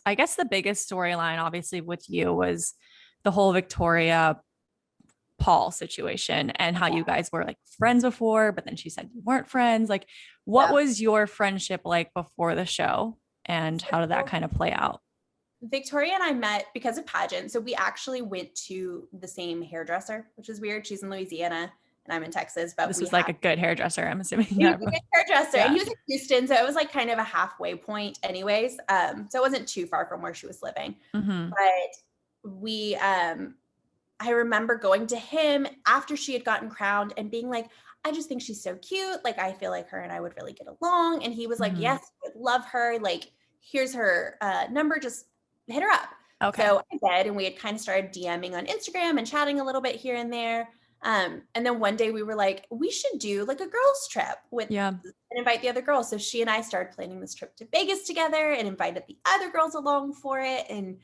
I guess the biggest storyline, obviously, with you was the whole Victoria Paul situation and how you guys were like friends before, but then she said you weren't friends. Like, what Yeah. was your friendship like before the show, and how did that So kind of play out? Victoria and I met because of pageant. So we actually went to the same hairdresser, which is weird. She's in Louisiana and I'm in Texas, but This we was like had a good hairdresser, I'm assuming. he was Yeah. a good hairdresser and Yeah. he was in Houston. So it was like kind of a halfway point anyways. So it wasn't too far from where she was living. Mm-hmm. But we I remember going to him after she had gotten crowned and being like, I just think she's so cute. Like, I feel like her and I would really get along. And he was like, Mm-hmm. yes, I love her. Like, here's her number. Just hit her up. Okay. So I did. And we had kind of started DMing on Instagram and chatting a little bit here and there. And then one day we were like, we should do like a girls trip with Yeah. and invite the other girls. So she and I started planning this trip to Vegas together and invited the other girls along for it. And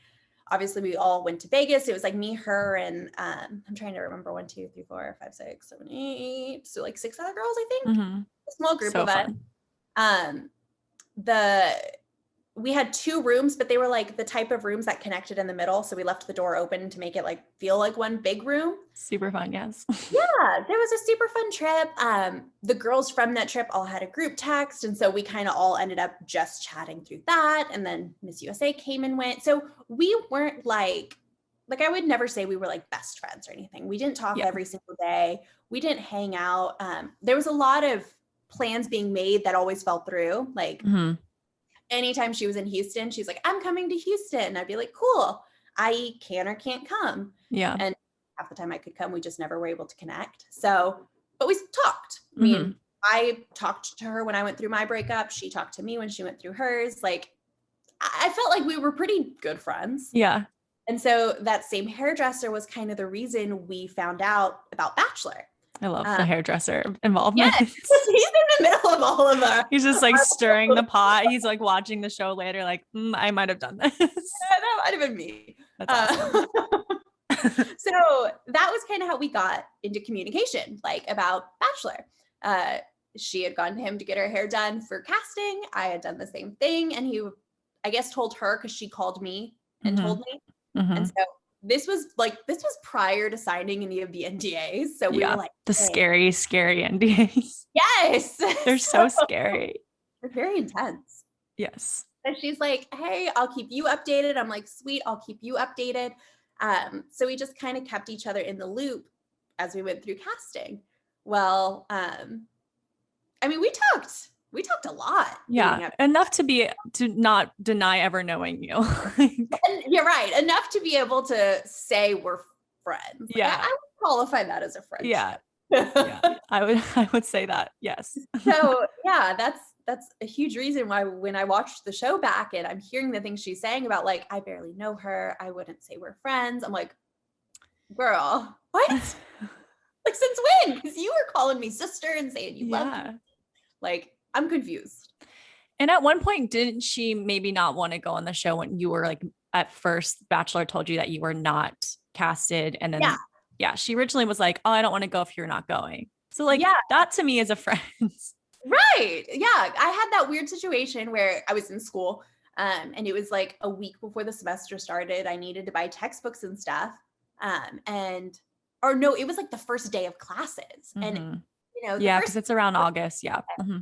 obviously we all went to Vegas. It was like me, her, and I'm trying to remember 1, 2, 3, 4, 5, 6, 7, 8. So like 6 other girls, I think. Mm-hmm. A small group So of us. fun. We had 2 rooms, but they were like the type of rooms that connected in the middle. So we left the door open to make it like feel like one big room. Super fun, yes. Yeah, it was a super fun trip. The girls from that trip all had a group text. And so we kind of all ended up just chatting through that. And then Miss USA came and went. So we weren't like I would never say we were like best friends or anything. We didn't talk Yeah. every single day. We didn't hang out. There was a lot of plans being made that always fell through. Like Mm-hmm. anytime she was in Houston, she's like, I'm coming to Houston. I'd be like, cool. I can or can't come. Yeah. And half the time I could come, we just never were able to connect. So, but we talked. I Mm-hmm. mean, I talked to her when I went through my breakup. She talked to me when she went through hers. Like, I felt like we were pretty good friends. Yeah. And so that same hairdresser was kind of the reason we found out about Bachelor. I love the hairdresser involvement. Yes, he's in the middle of all of us. He's just like stirring the pot. He's like watching the show later, like, I might have done this. That might have been me. That's awesome. So that was kind of how we got into communication, like about Bachelor. She had gone to him to get her hair done for casting. I had done the same thing. And he, I guess, told her because she called me and Mm-hmm. told me. Mm-hmm. And so this was prior to signing any of the NDAs. So we were like, the hey. scary NDAs. Yes. They're so scary. They're very intense. Yes. And she's like, hey, I'll keep you updated. I'm like, sweet, I'll keep you updated. So we just kind of kept each other in the loop as we went through casting. Well, I mean, we talked a lot. Yeah. Enough to not deny ever knowing you. And you're right. Enough to be able to say we're friends. Like, Yeah. I would qualify that as a friendship. Yeah. Yeah. I would say that. Yes. So yeah, that's a huge reason why when I watched the show back and I'm hearing the things she's saying about like, I barely know her, I wouldn't say we're friends. I'm like, girl, what? Like since when? Because you were calling me sister and saying you loved me. Like, I'm confused. And at one point, didn't she maybe not want to go on the show when you were like, at first Bachelor told you that you were not casted? And then, she originally was like, oh, I don't want to go if you're not going. So like, that to me is a friend. Right. Yeah. I had that weird situation where I was in school and it was like a week before the semester started. I needed to buy textbooks and stuff. Or no, it was like the first day of classes. Mm-hmm. And, you know, because it's around August. Yeah. Mm-hmm.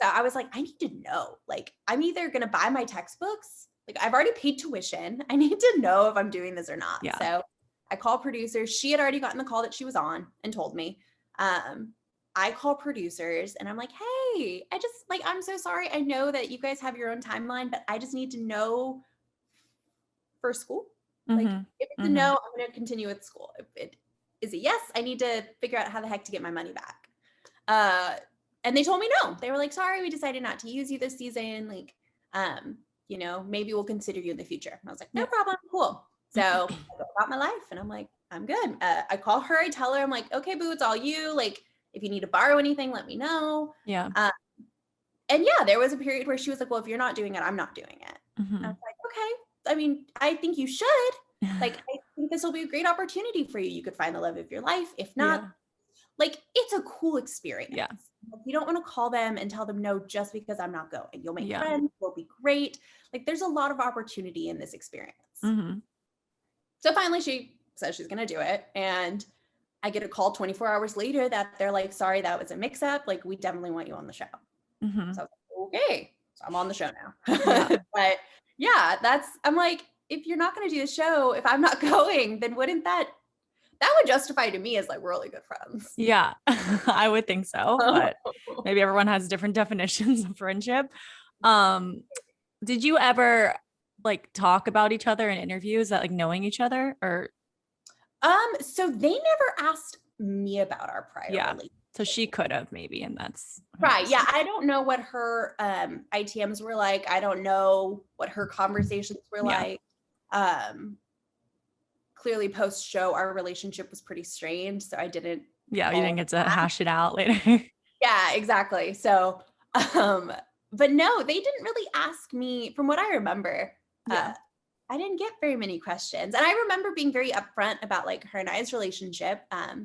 So I was like, I need to know, like, I'm either going to buy my textbooks. Like I've already paid tuition. I need to know if I'm doing this or not. Yeah. So I call producers. She had already gotten the call that she was on and told me. I call producers and I'm like, hey, I'm so sorry. I know that you guys have your own timeline, but I just need to know for school. Mm-hmm. Like if it's a no, I'm going to continue with school. If it is a yes, I need to figure out how the heck to get my money back. And they told me no. They were like, sorry, we decided not to use you this season. Like, you know, maybe we'll consider you in the future. And I was like, no problem, cool. So I go about my life and I'm like, I'm good. I call her, I tell her, I'm like, okay, boo, it's all you. Like, if you need to borrow anything, let me know. Yeah. And yeah, there was a period where she was like, well, if you're not doing it, I'm not doing it. Mm-hmm. And I was like, okay. I mean, I think you should. Like, I think this will be a great opportunity for you. You could find the love of your life. If not, like, it's a cool experience. Yeah. Like, you don't want to call them and tell them no just because I'm not going. You'll make Yeah. friends. It'll be great. Like, there's a lot of opportunity in this experience. Mm-hmm. So finally she says she's going to do it. And I get a call 24 hours later that they're like, sorry, that was a mix up. Like, we definitely want you on the show. Mm-hmm. So I was like, okay. So I'm on the show now. Yeah. But yeah, I'm like, if you're not going to do the show, if I'm not going, then wouldn't that would justify to me as like, we're really good friends. Yeah, I would think so, but maybe everyone has different definitions of friendship. Did you ever like talk about each other in interviews, that like knowing each other, or? So they never asked me about our prior relationship. So she could have maybe, and that's right. Yeah. I don't know what her ITMs were like. I don't know what her conversations were like. Clearly post show, our relationship was pretty strained. So I didn't. Yeah. You didn't get to hash it out later. Yeah, exactly. So, but no, they didn't really ask me from what I remember. I didn't get very many questions. And I remember being very upfront about like her and I's relationship. I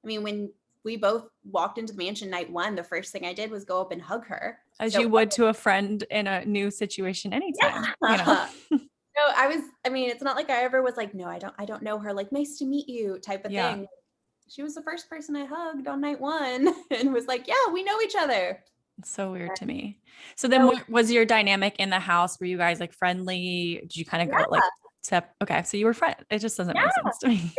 mean, when we both walked into the mansion night one, the first thing I did was go up and hug her. As you would to a friend in a new situation anytime. Yeah. No, I mean, it's not like I ever was like, no, I don't know her, like, nice to meet you type of thing. She was the first person I hugged on night one and was like, yeah, we know each other. It's so weird to me. So then what was your dynamic in the house? Were you guys like friendly? Did you kind of go like step? Okay. So you were friends. It just doesn't make sense to me.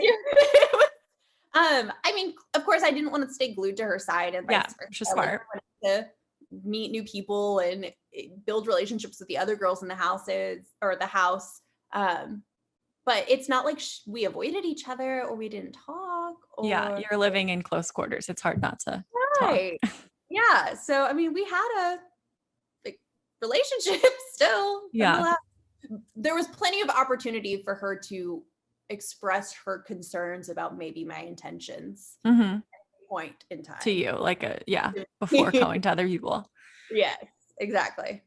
I mean, of course I didn't want to stay glued to her side and vice versa. Which is smart. I wanted to meet new people and build relationships with the other girls in the houses or the house. But it's not like we avoided each other or we didn't talk. Yeah, you're living in close quarters. It's hard not to talk. Yeah. So, I mean, we had a like relationship still. Yeah. There was plenty of opportunity for her to express her concerns about maybe my intentions at any point in time. To you, like before going to other people. Yes, exactly.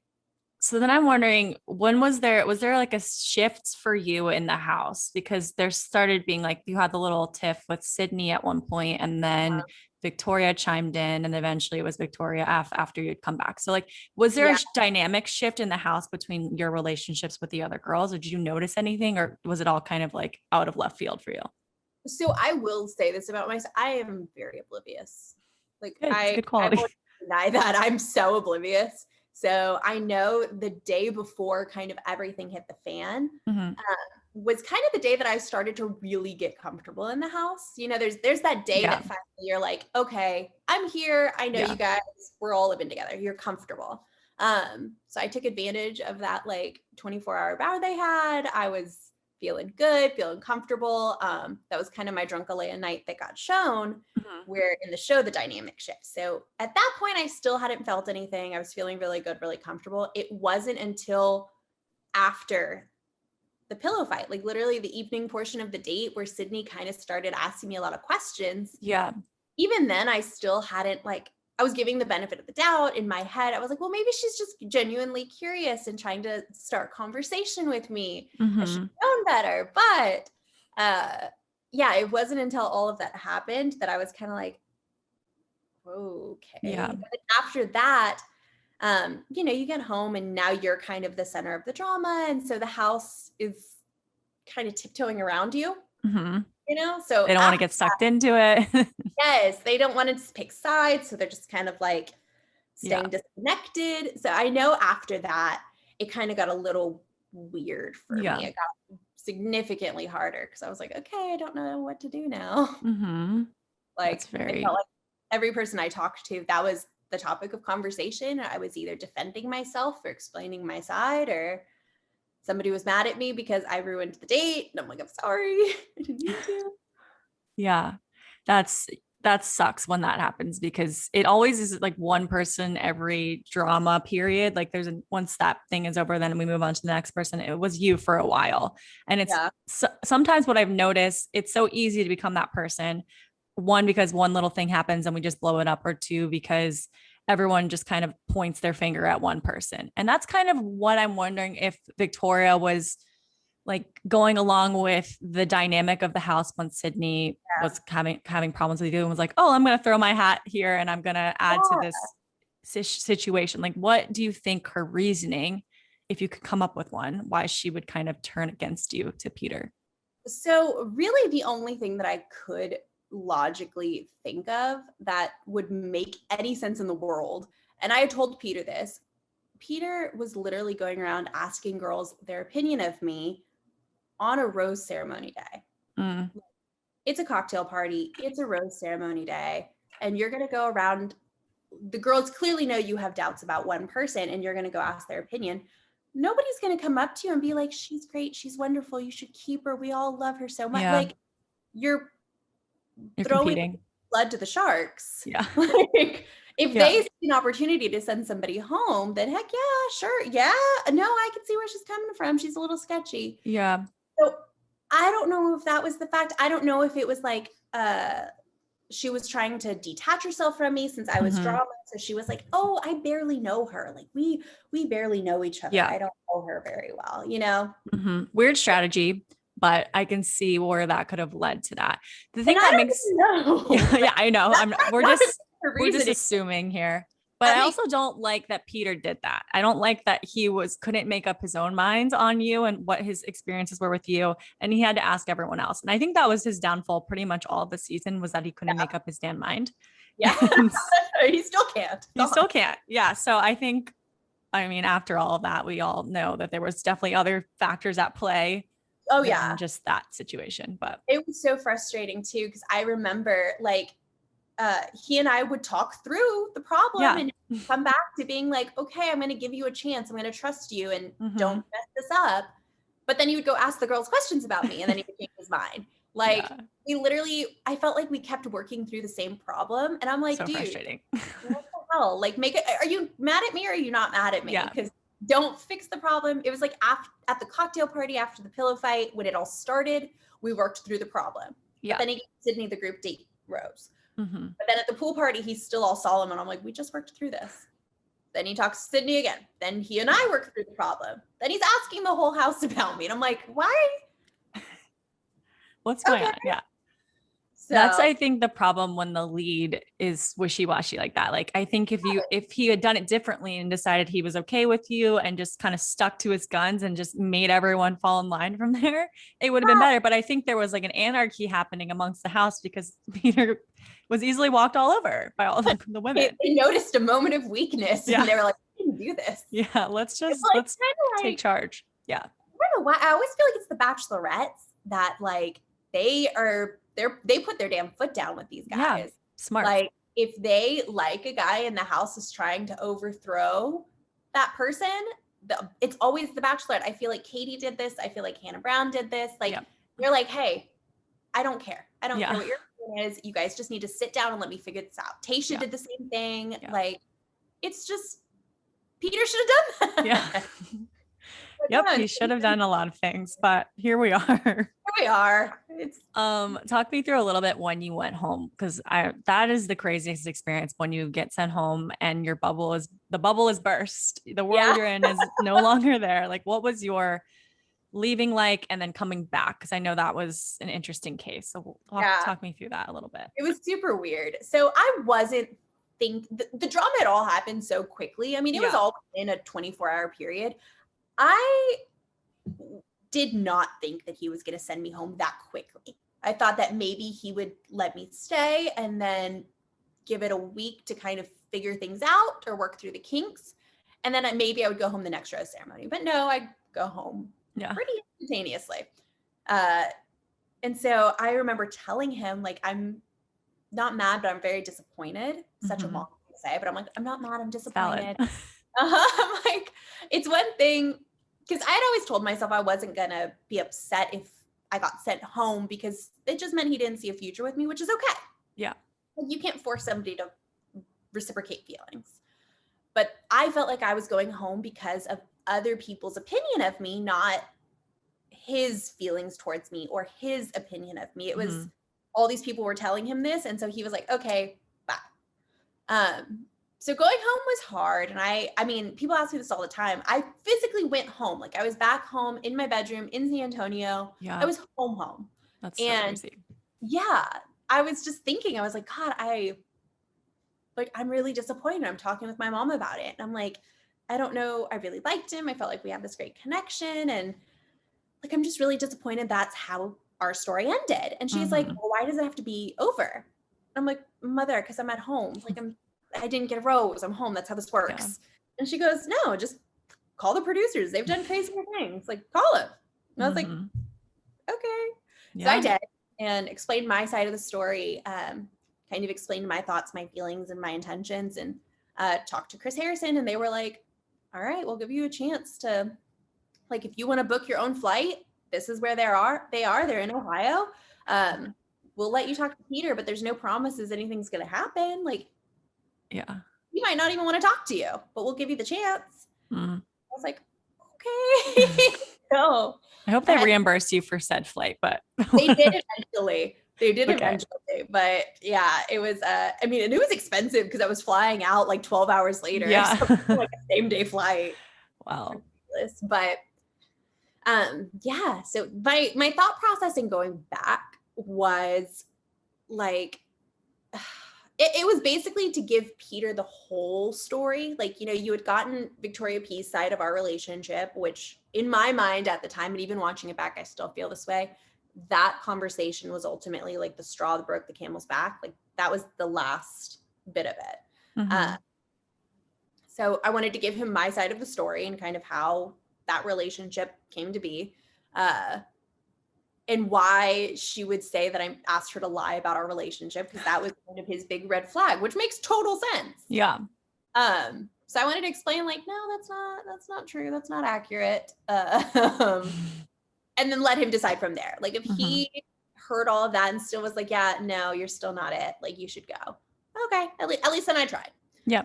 So then I'm wondering, was there like a shift for you in the house? Because there started being like, you had the little tiff with Sydney at one point, and then Victoria chimed in, and eventually it was Victoria after you'd come back. So like, was there a dynamic shift in the house between your relationships with the other girls? Or did you notice anything, or was it all kind of like out of left field for you? So I will say this about myself. I am very oblivious. Like good quality. I won't deny that. I'm so oblivious. So I know the day before kind of everything hit the fan was kind of the day that I started to really get comfortable in the house. You know, there's that day that finally you're like, okay, I'm here. I know you guys, we're all living together. You're comfortable. So I took advantage of that like 24-hour bar they had. I was feeling good, feeling comfortable. That was kind of my drunk Alayah night that got shown, where in the show, the dynamic shifts. So at that point, I still hadn't felt anything. I was feeling really good, really comfortable. It wasn't until after the pillow fight, like literally the evening portion of the date where Sydney kind of started asking me a lot of questions. Yeah. Even then, I still hadn't I was giving the benefit of the doubt in my head. I was like, well, maybe she's just genuinely curious and trying to start conversation with me. I should have known better. But it wasn't until all of that happened that I was kind of like, okay. Yeah. But after that, you get home and now you're kind of the center of the drama. And so the house is kind of tiptoeing around you. So they don't want to get sucked into it. Yes, they don't want to pick sides, so they're just kind of like staying disconnected. So I know after that, it kind of got a little weird for me. It got significantly harder because I was like, okay, I don't know what to do now. Like, I felt like every person I talked to, that was the topic of conversation. I was either defending myself or explaining my side, or somebody was mad at me because I ruined the date. And I'm like, I'm sorry. I didn't mean to. Yeah. That sucks when that happens, because it always is like one person every drama period. Like once that thing is over, then we move on to the next person. It was you for a while. And it's sometimes what I've noticed, it's so easy to become that person. One, because one little thing happens and we just blow it up, or two, because everyone just kind of points their finger at one person. And that's kind of what I'm wondering, if Victoria was like going along with the dynamic of the house when Sydney was having problems with you and was like, oh, I'm going to throw my hat here and I'm going to add to this situation. Like, what do you think her reasoning, if you could come up with one, why she would kind of turn against you to Peter? So really the only thing that I could logically think of that would make any sense in the world, and I had told Peter this, Peter was literally going around asking girls their opinion of me on a rose ceremony day. Mm. It's a cocktail party. It's a rose ceremony day. And you're going to go around. The girls clearly know you have doubts about one person and you're going to go ask their opinion. Nobody's going to come up to you and be like, she's great. She's wonderful. You should keep her. We all love her so much. Yeah. Like you're throwing competing blood to the sharks. Yeah. Like if they see an opportunity to send somebody home, then heck yeah, sure. Yeah. No, I can see where she's coming from. She's a little sketchy. Yeah. So I don't know if that was the fact. I don't know if it was like she was trying to detach herself from me since I was drama. So she was like, oh, I barely know her. Like we barely know each other. Yeah. I don't know her very well, you know? Weird strategy, but I can see where that could have led to that. The thing that makes yeah, I know. We're just assuming here. But I also don't like that Peter did that. I don't like that he couldn't make up his own mind on you and what his experiences were with you. And he had to ask everyone else. And I think that was his downfall pretty much all of the season, was that he couldn't make up his damn mind. Yeah. He still can't. He still can't. Yeah. So I think, I mean, after all of that, we all know that there was definitely other factors at play. Oh yeah. Just that situation. But it was so frustrating too, because I remember like he and I would talk through the problem and come back to being like, okay, I'm going to give you a chance. I'm going to trust you and don't mess this up. But then he would go ask the girls questions about me and then he would change his mind. Like we literally, I felt like we kept working through the same problem. And I'm like, so dude, frustrating. What the hell? Like are you mad at me or are you not mad at me? Because don't fix the problem. It was like at the cocktail party after the pillow fight, when it all started, we worked through the problem. Yeah. But then he gave Sydney the group date rose. But then at the pool party, he's still all solemn. And I'm like, we just worked through this. Then he talks to Sydney again. Then he and I worked through the problem. Then he's asking the whole house about me. And I'm like, why? What's going on? Yeah. So that's, I think, the problem when the lead is wishy-washy like that. Like, I think if he had done it differently and decided he was okay with you and just kind of stuck to his guns and just made everyone fall in line from there, it would have been better. But I think there was like an anarchy happening amongst the house because Peter was easily walked all over by all the women. They noticed a moment of weakness and they were like, we can do this. Yeah, let's take charge. Yeah. I don't know why. I always feel like it's the Bachelorettes that like they put their damn foot down with these guys. Yeah, smart. Like if they like a guy in the house is trying to overthrow that person, it's always the Bachelorette. I feel like Katie did this. I feel like Hannah Brown did this. Like they're like, hey, I don't care. I don't care what your opinion is. You guys just need to sit down and let me figure this out. Tasha did the same thing. Yeah. Like it's just Peter should have done that. Yeah. Yep, he should have done a lot of things, but here we are. Here we are. Talk me through a little bit when you went home, because that is the craziest experience when you get sent home and the bubble is burst. The world you're in is no longer there. Like, what was your leaving like, and then coming back? Because I know that was an interesting case. So talk me through that a little bit. It was super weird. So I wasn't the drama had all happened so quickly. I mean, it was all in a 24-hour period. I did not think that he was going to send me home that quickly. I thought that maybe he would let me stay and then give it a week to kind of figure things out or work through the kinks. And then maybe I would go home the next rose ceremony. But no, I'd go home pretty instantaneously. And so I remember telling him, like, I'm not mad, but I'm very disappointed. Such a long thing to say, but I'm like, I'm not mad, I'm disappointed. I'm like, it's one thing, because I had always told myself I wasn't gonna be upset if I got sent home because it just meant he didn't see a future with me, which is okay. Yeah. You can't force somebody to reciprocate feelings. But I felt like I was going home because of other people's opinion of me, not his feelings towards me or his opinion of me. It was all these people were telling him this. And so he was like, okay, bye. So going home was hard. And I mean, people ask me this all the time. I physically went home. Like I was back home in my bedroom in San Antonio. Yeah. I was home. That's so crazy. Yeah, I was just thinking, I was like, God, I'm really disappointed. I'm talking with my mom about it. And I'm like, I don't know. I really liked him. I felt like we had this great connection. And like, I'm just really disappointed that's how our story ended. And she's like, well, why does it have to be over? I'm like, Mother, because I'm at home. Like I didn't get a rose. I'm home. That's how this works. Yeah. And she goes, no, just call the producers. They've done crazier things. Like call them. And I was like, okay. Yeah. So I did and explained my side of the story. Kind of explained my thoughts, my feelings, and my intentions, and talked to Chris Harrison. And they were like, all right, we'll give you a chance to, like, if you want to book your own flight, this is where they're in Ohio. We'll let you talk to Peter, but there's no promises anything's going to happen. Like, yeah, he might not even want to talk to you, but we'll give you the chance. I was like, okay. So I hope they reimburse you for said flight, but they did eventually. But yeah, it was, I mean, and it was expensive because I was flying out like 12 hours later. Yeah. So like a same day flight. Wow. But yeah, so my thought process in going back was like, it was basically to give Peter the whole story. Like, you know, you had gotten Victoria P's side of our relationship, which in my mind at the time, and even watching it back, I still feel this way. That conversation was ultimately like the straw that broke the camel's back. Like that was the last bit of it. So I wanted to give him my side of the story and kind of how that relationship came to be. And why she would say that I asked her to lie about our relationship, because that was kind of his big red flag, which makes total sense. Yeah. So I wanted to explain, like, no, that's not true. That's not accurate. And then let him decide from there. Like if he heard all of that and still was like, yeah, no, you're still not it. Like you should go. Okay. At least then I tried. Yeah.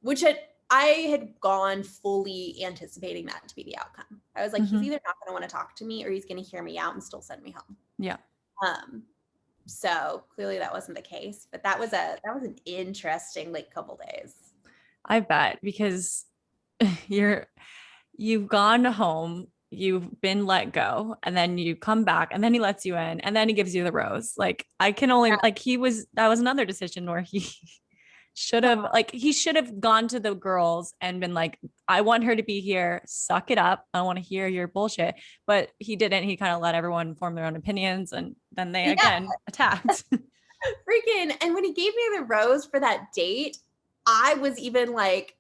Which I had gone fully anticipating that to be the outcome. I was like, he's either not going to want to talk to me or he's going to hear me out and still send me home. Yeah. So clearly that wasn't the case, but that was an interesting like couple days. I bet, because you've gone home, you've been let go, and then you come back and then he lets you in and then he gives you the rose. Like I can only that was another decision where he should have gone to the girls and been like, I want her to be here. Suck it up. I don't want to hear your bullshit. But he didn't. He kind of let everyone form their own opinions. And then they again attacked. Freaking. And when he gave me the rose for that date, I was even like,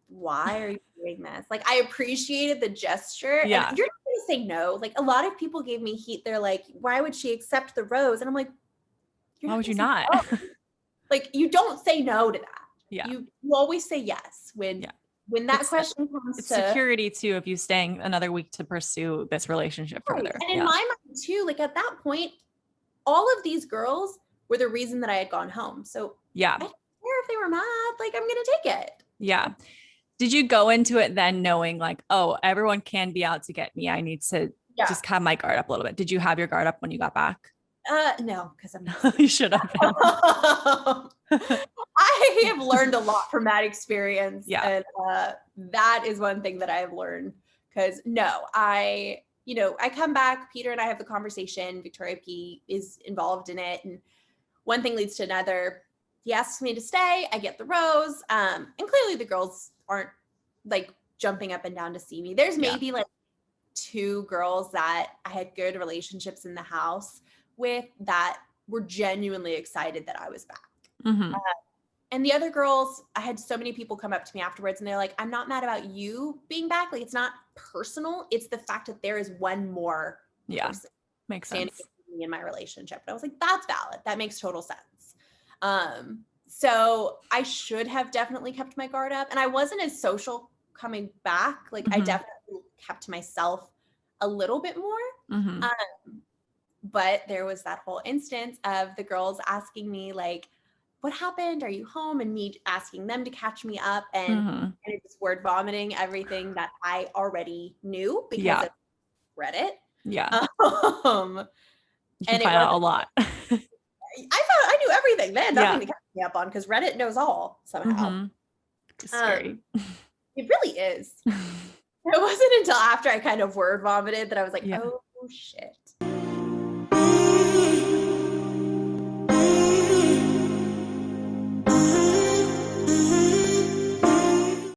why are you doing this? Like, I appreciated the gesture. Yeah. And you're not going to say no. Like a lot of people gave me heat. They're like, why would she accept the rose? And I'm like, why would you not? Like you don't say no to that. Yeah. You always say yes when that question comes it's to security too, if you staying another week to pursue this relationship further. And in my mind too, like at that point, all of these girls were the reason that I had gone home. So yeah, I didn't care if they were mad, like I'm gonna take it. Yeah. Did you go into it then knowing like, oh, everyone can be out to get me, I need to just have my guard up a little bit? Did you have your guard up when you got back? No, because I'm not. You should have. I have learned a lot from that experience. Yeah. And that is one thing that I have learned. Because I come back, Peter and I have the conversation, Victoria P is involved in it. And one thing leads to another. He asks me to stay, I get the rose. And clearly the girls aren't like jumping up and down to see me. There's maybe like 2 girls that I had good relationships in the house with that were genuinely excited that I was back. And the other girls, I had so many people come up to me afterwards and they're like, I'm not mad about you being back. Like, it's not personal. It's the fact that there is one more person makes sense in my relationship. And I was like, that's valid. That makes total sense. So I should have definitely kept my guard up. And I wasn't as social coming back. Like I definitely kept to myself a little bit more. But there was that whole instance of the girls asking me like, what happened? Are you home? And me asking them to catch me up and just word vomiting everything that I already knew because I've read it. Yeah. And you find out a lot. I knew everything. They had nothing to catch me up on because Reddit knows all somehow. Mm-hmm. Scary. It really is. It wasn't until after I kind of word vomited that I was like, oh shit.